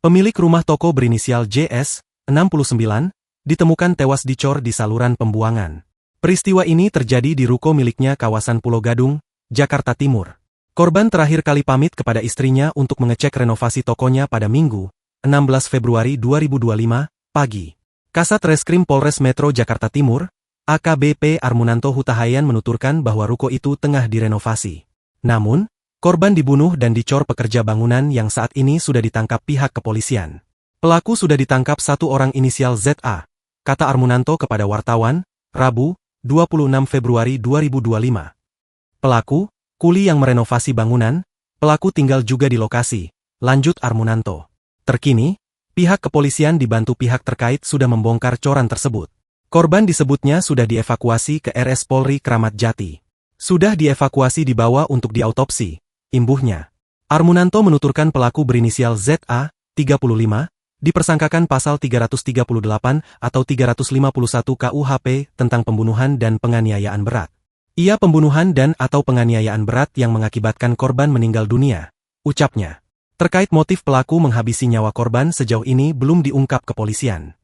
Pemilik rumah toko berinisial JS, 69, ditemukan tewas dicor di saluran pembuangan. Peristiwa ini terjadi di ruko miliknya kawasan Pulau Gadung, Jakarta Timur. Korban terakhir kali pamit kepada istrinya untuk mengecek renovasi tokonya pada Minggu, 16 Februari 2025, pagi. Kasat Reskrim Polres Metro Jakarta Timur, AKBP Armunanto Hutahayan menuturkan bahwa ruko itu tengah direnovasi. Namun, korban dibunuh dan dicor pekerja bangunan yang saat ini sudah ditangkap pihak kepolisian. Pelaku sudah ditangkap satu orang inisial ZA, kata Armunanto kepada wartawan, Rabu, 26 Februari 2025. Pelaku, kuli yang merenovasi bangunan, pelaku tinggal juga di lokasi, lanjut Armunanto. Terkini, pihak kepolisian dibantu pihak terkait sudah membongkar coran tersebut. Korban disebutnya sudah dievakuasi ke RS Polri Kramat Jati. Sudah dievakuasi dibawa untuk diautopsi, imbuhnya. Armunanto menuturkan pelaku berinisial ZA, 35, dipersangkakan pasal 338 atau 351 KUHP tentang pembunuhan dan penganiayaan berat. Ia pembunuhan dan atau penganiayaan berat yang mengakibatkan korban meninggal dunia, ucapnya. Terkait motif pelaku menghabisi nyawa korban sejauh ini belum diungkap kepolisian.